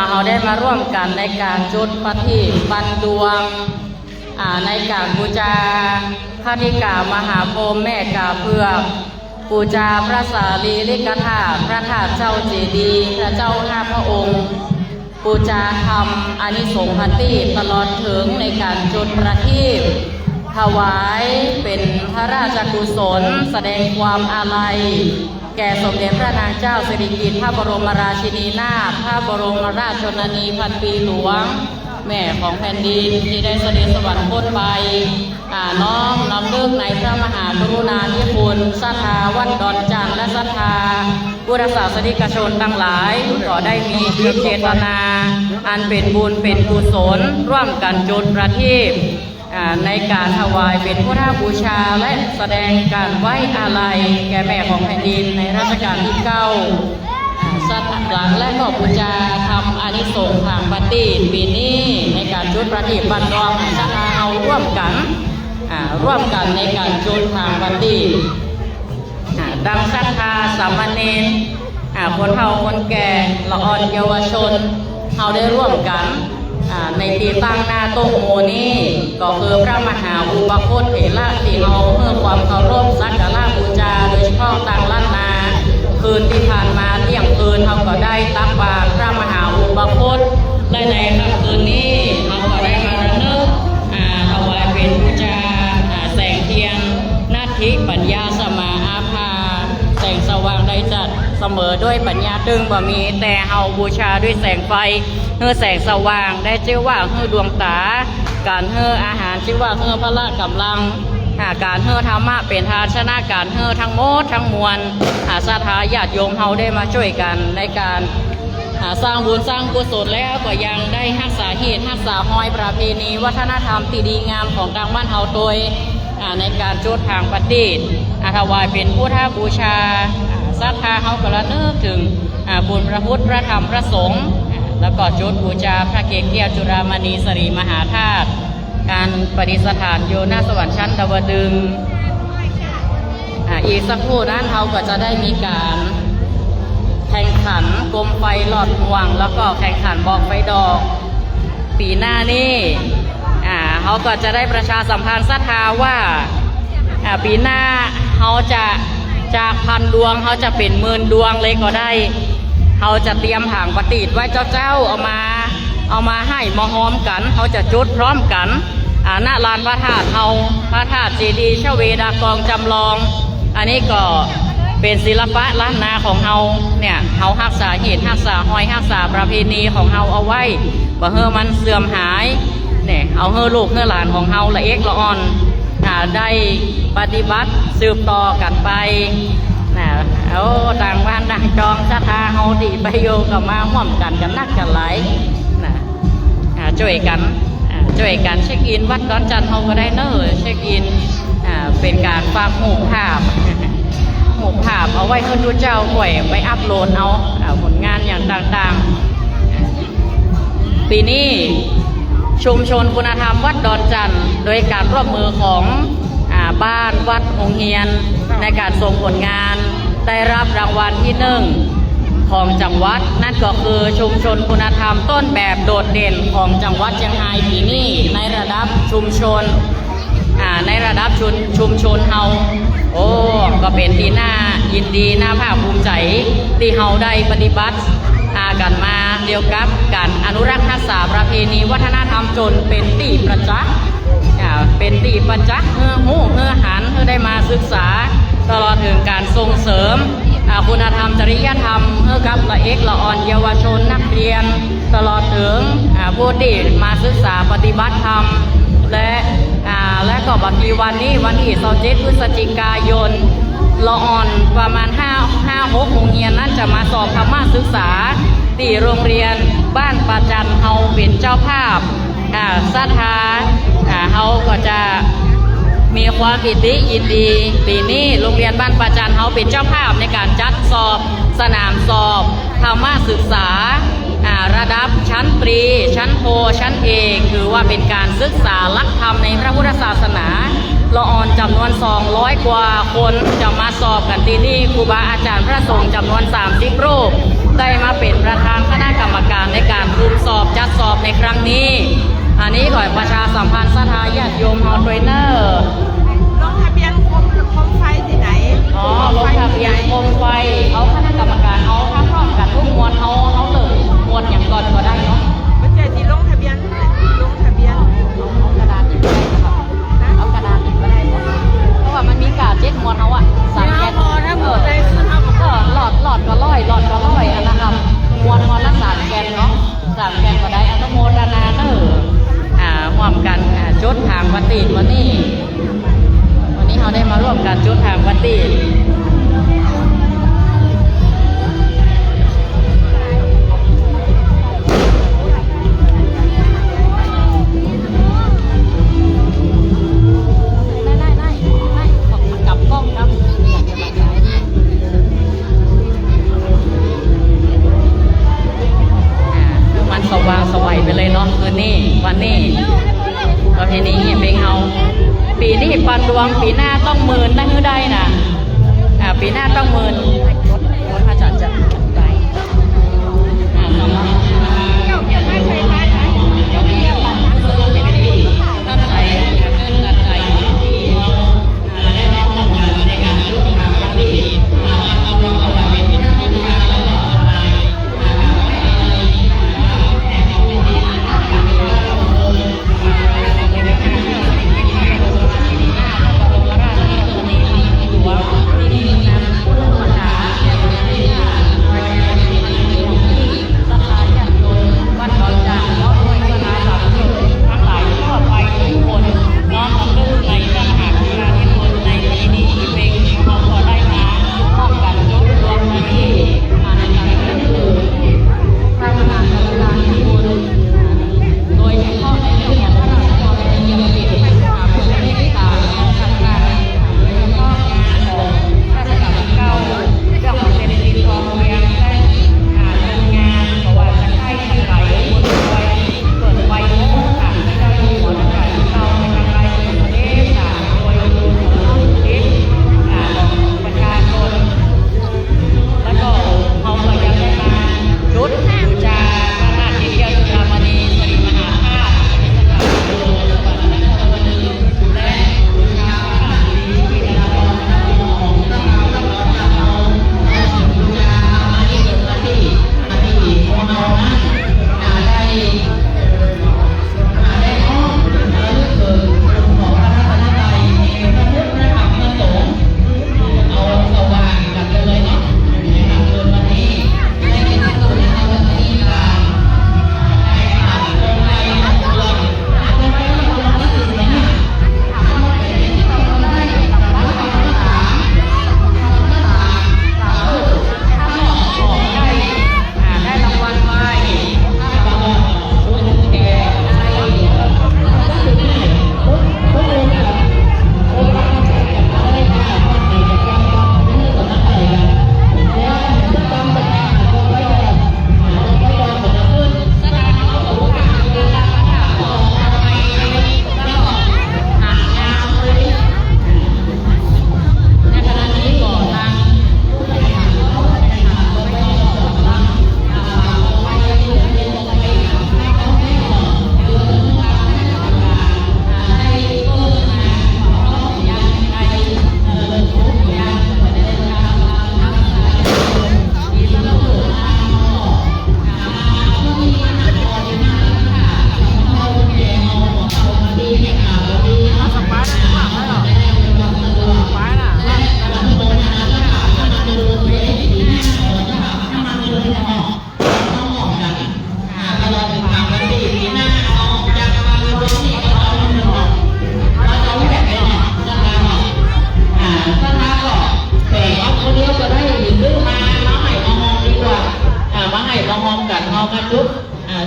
เราได้มาร่วมกันในการจุดประทีปบันดวงในการบูชาพระธิกามหาพรหมแม่กาเพือกบูชาพระสารีริกธาตุพระธาตุเจ้าเจดีย์พระเจ้าห้าพระองค์บูชาธรรมอานิสงส์พันธีตลอดถึงในการจุดประทีปถวายเป็นพระราชกุศลแสดงความอาลัยแก่สมเด็จพระนางเจ้าสิริกิติ์พระบรมราชินีนาถพระบรมราชชนนีพันปีหลวงแม่ของแผ่นดินที่ได้เสด็จสวรรคตไปน้อมนำเลิกในพระมหากรุณาธิคุณศรัทธาวัดดอนจันทร์และศรัทธาพุทธศาสนิกชนทั้งหลายก็ได้มีจิตเจตนาอันเป็นบุญเป็นกุศลร่วมกันจุดประทีปในการถวายเป็นพุทธบูชาและแสดงการไว้อาลัยแก่แม่ของแผ่นดินในรัชกาลที่ 9สัตว์หลังและก็บูชาทำอานิสงส์ทางปฏิปีนี้ในการจุดประทีปบันดวงศรัทธาเอาร่วมกันในการจุดทางปฏิดังศรัทธาสามเณรคนเฒ่าคนแก่ละอ่อนเยาวชนเราได้ร่วมกันในที่ตั้งหน้าโต๊ะโมนี้ก็คือพระมหาอุปคุตเถระที่เราเพื่อความเคารพสักการะบูชาโดยเฉพาะต่างล้านนาคืนที่ผ่านมาเที่ยงคืนเราก็ได้ตักบาตรพระมหาอุปคุตและในค่ำคืนนี้เราก็ได้มาระลึกถวายเป็นบูชาแสงเทียนนาทิปัญญาสมาอาภาแสงสว่างได้จัดเสมอด้วยปัญญาตึงบ่มีแต่เฮาบูชาด้วยแสงไฟเฮือแสงสว่างได้ชื่อว่าเฮือดวงตาการเฮืออาหารชื่อว่าเฮือพละกำลังการเฮือธรรมะเป็นทาชนะการเฮือทั้งหมดทั้งมวลศรัทธาญาติโยมเฮาได้มาช่วยกันในการสร้างบุญสร้างกุศลแล้วก็ยังได้รักษาเหตุรักษาห้อยประเพณีวัฒนธรรมที่ดีงามของทางบ้านเฮาโดยในการจุดทางปฏิบัติถวายเป็นพุทธบูชาศรัทธาเฮาก็ระลึกถึงคุณพระพุทธพระธรรมพระสงฆ์แล้วก็จุดบูชาพระเกศแก้วจุฬามณีสรีมหาธาตุการประดิษฐานโยหน้าสวรรค์ชั้นดาวดึงอีกสักครู่นั้นเขาก็จะได้มีการแข่งขันกลมไฟหลอดห่วงแล้วก็แข่งขันบอกไฟดอกปีหน้านี้เขาก็จะได้ประชาสัมพันธ์ศรัทธาว่าปีหน้าเขาจะจากพันดวงเขาจะเป็นหมื่นดวงเลยก็ได้เขาจะเตรียมถังปฏิไว้เจ้าเอามาให้มาหอมกันเขาจะจุดพร้อมกันหน้าลานพระธาตุพระธาตุเจดีย์ชเวดากองจำลองอันนี้ก็เป็นศิลปะล้านนาของเฮาเนี่ยเฮารักษาเหตุรักษาหอยรักษาประเพณีของเฮาเอาไว้บ่เฮอมันเสื่อมหายเนี่ยเอาเฮอลูกเฮอหลานของเฮาละเอกละอ่อนได้ปฏิบัติสืบต่อกันไปเอาต่างบ้านต่างจองศรัทธาเฮาดีไปโยกับมาห่วมกันนักกันหลายช่วยกันเช็คอินวัดดอนจันทร์เฮาก็ได้เนอะเช็คอินเป็นการฝากหูภาพเอาไว้ให้ดูเจ้าห่วยไปอัพโหลดเอาผลงานอย่างต่างๆปีนี้ชุมชนคุณธรรมวัดดอนจันทร์โดยการร่วมมือของบ้านวัดโรงเรียนในการส่งผลงานได้รับรางวัลที่1ของจังหวัดนั่นก็คือชุมชนคุณธรรมต้นแบบโดดเด่นของจังหวัดเชียงรายปีนี้ในระดับชุมชนในระดับชุมชนเฮาก็เป็นที่น่ายินดีน่าภาคภูมิใจที่เฮาได้ปฏิบัติกันมาเดียวกับการอนุรักษ์รักษาประเพณีวัฒนธรรมจนเป็นที่ประจักษ์เพื่อหูเพื่อหันเพื่อได้มาศึกษาตลอดถึงการส่งเสริมคุณธรรมจริยธรรมเพื่อกับละเอกละอ่อนเยาวชนนักเรียนตลอดถึงผู้ที่มาศึกษาปฏิบัติธรรมและก็บัดนี้วันที่27 พฤศจิกายนละอ่อนประมาณ5-6 โมงเย็นนั้นจะมาสอบธรรมศึกษาที่โรงเรียนบ้านปาจันเฮาเป็นเจ้าภาพศรัทธาเฮาก็จะมีความปิติยินดีปีนี้โรงเรียนบ้านปาจันเฮาเป็นเจ้าภาพในการจัดสอบสนามสอบธรรมศึกษาระดับชั้นตรีชั้นโทชั้นเอกถือว่าเป็นการศึกษาหลักธรรมในพระพุทธศาสนาละอ่อนจำนวน200 กว่าคนจะมาสอบกันที่นี่ครูบาอาจารย์พระสงฆ์จำนวน30 รูปได้มาเป็นประธานคณะกรรมการในการ ยเนอร์ ลงทะเบียนโคมไฟที่ไหน อ๋อลงทะเบียนโคมไฟเอาคณะกรรมการเอาถ้าพร้อมกันทุกมวลเอาเติมมวลอย่างก่อนก็ได้เนาะ มันจะที่ลงทะเบียนเอากระดาษติดก็ได้ครับเอากระดาษติดก็ได้เนาะเพราะว่ามันมีกาเจ็ดมวลเอาอะ3 แกนหลอดก็ร้อยอันนะครับมวลละ3 แกนเนาะ3 แกนก็ได้อนุโมทนาเนอร่วมกันจุดทางวัดตีนวันนี้เราได้มาร่วมกันจุดทางวัดตีนกับกล้องครับมันสว่างสวัยไปเลยเนาะคืนนี้วันนี้ประเพณีเพลงเฮาปีนี้ปันดวงปีหน้าต้องหมื่นได้คือได้นะปีหน้าต้องหมื่นรถพระจันทร์จะไป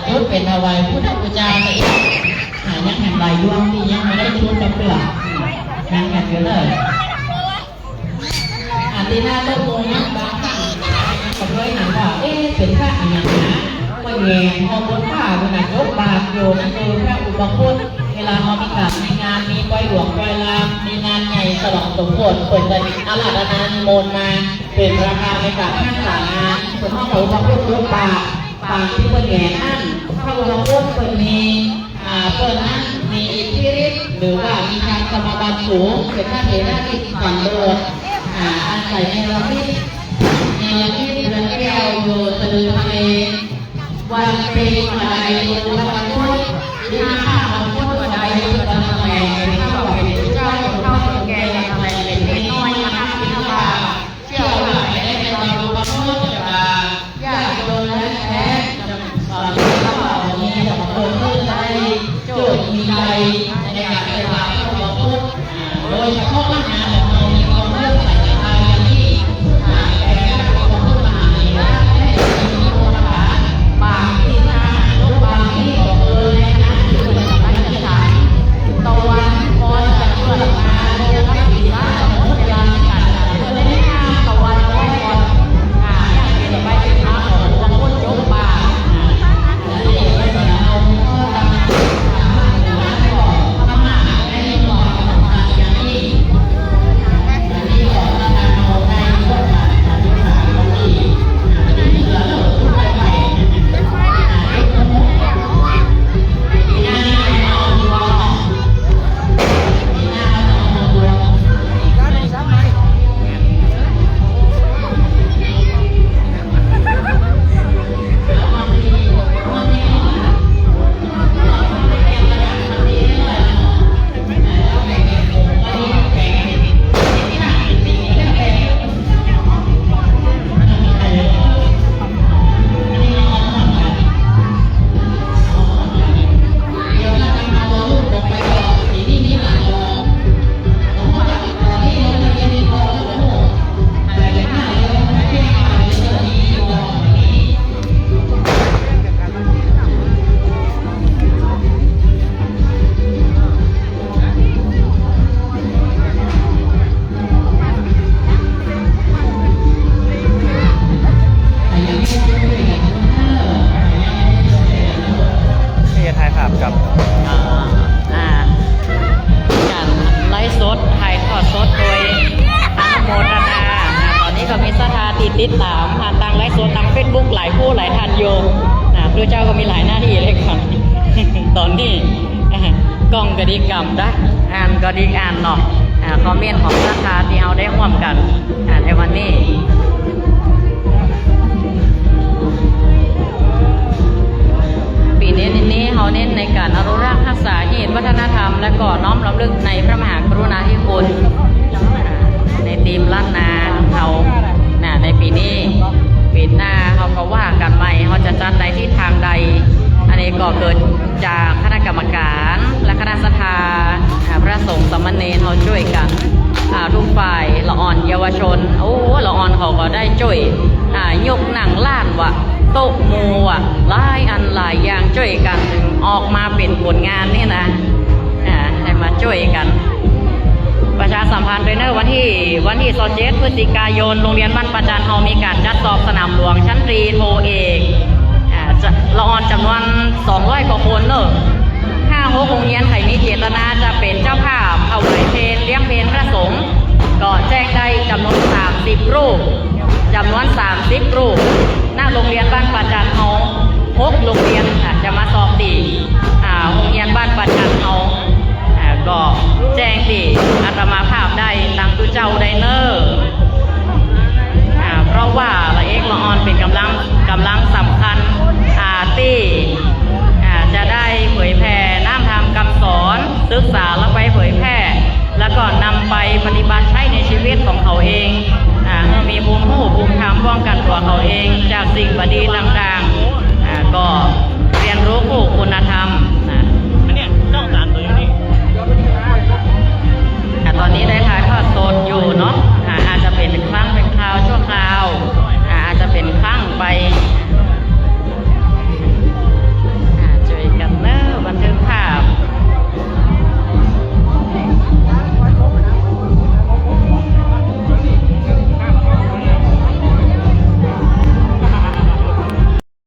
ชุดเป็นเอาไว้พุทธบูชาไปอีกยังแห่งใบดวงที่ยังไม่ได้ชุดกับเปลือกยังแห่งเยอะเลยตีหน้าต้นโมงบางครั้งผมเลยถามว่าเป็นพระอย่างนะว่าแง่พอบนผ้าขนาดยกบาทโยนคือพระอุปคุตเวลาเรามีการในงานมีปล่อยหลวงปล่อยลามมีงานใหญ่ฉลองสมโภชเปิดใจอาลาดนานโมนมาเป็นราคาในการข้างหลังงานส่วนห้องเขาพระพุทธรูปปางที่เปิดแง่นั่นพระอุปคุตเปิดมีเปิดนั้นมีอิทธิฤทธิ์หรือว่ามีการ กรรมการสูงเป็นท่านเอกราชกิจก่อนโดดอาศัยในระพิษเรือนแก้วอยู่สะดือทะเลวันเป็นวันใดวันวันพุธที่ข้าวันพุธวันใดวันทำไมเป็นข้าเป็นเจ้าเข้าแกงทำไมเป็นเล็กน้อยมาห้าพิธาเชื่อว่าในวันวันพุธจะญาติโยมและแท้จะข้าวันนี้จะมาเปิดเผยใจโจทย์มีใจในการไปลาพระพุทธโดยเฉพาะปัญหาของเรามีความเรื่องใส่ใจที่แก่ของผู้มหาวิทยาลัยและมีโมหะบางที่ทางลูกบางที่บอกเลยนะคือสำนักศึกษาตะวันพอจะเกิดมาโดยนักศึกษาสมมติเวลาในการเพื่อได้ห้ามตะวันพอก่อนอย่างเป็นไปเป็นทางของพระพุทธยกบาและเด็กไม่ได้เอาข้อตำหนิกับการไลฟ์สดถ่ายทอดสดโดยอนุโมทนาตอนนี้ก็มีสถาติดตามผ่านทางไลฟ์สดทางเฟซบุ๊กหลายผู้หลายท่านโยพระเจ้าก็มีหลายหน้าที่เลยครับ ตอนนี้กล้องก็ดีกรรมได้อ่านก็ดีอ่านเนาะคอมเมนต์ของสถาที่เอาได้ร่วมกันในวันนี้ปีนี้เขาเน้นในการอนุรักษ์รักษาเหตุวัฒนธรรมและก็น้อมรำลึกในพระมหากรุณาธิคุณในทีมล้านนาเขาในปีนี้ปีหน้าเขาก็ว่ากันใหม่เขาจะจัดในที่ทางใดอันนี้ก็เกิดจากคณะกรรมการและคณะสภาพระสงฆ์สามเณรเขาช่วยกันทุกฝ่ายละอ่อนเยาวชนละอ่อนเขาก็ได้ช่วยยกหนังล้านวะโต๊ะหมู่หลายอันหลายอย่างช่วยกันถึงออกมาเป็นผลงานนี่นะให้มาช่วยกันประชาสัมพันธ์โดยเนอร์วันที่27 พฤศจิกายนโรงเรียนบ้านประจันทร์มีการจัดสอบสนามหลวงชั้นตรีโทเอกละอ่อนจำนวน200 กว่าคนเนอะ5-6 โรงเรียนไข่มีเจตนาจะเป็นเจ้าภาพถวายเพลเลี้ยงเพลพระสงฆ์ก็แจ้งได้จำนวน30 รูปจำนวน30 รูปหน้าโรงเรียนบ้านประจันทร์6 โรงเรียนจะมาสอบตีโรงเรียนบ้านประจันทร์ก็แจ้งตีอาตมาภาพได้ตังตุเจ้าไดเนอร์เพราะว่าละเอกละออนเป็นกำลังสำคัญที่จะได้เผยแผ่น้ำธรรมคำสอนศึกษาแล้วไปเผยแพร่แล้วก็นำไปปฏิบัติใช้ในชีวิตของเขาเองมีภูมิรู้ภูมิธรรมป้องกันตัวเขาเองจากสิ่งบดีต่างๆก็เรียนรู้คู่คุณธรรม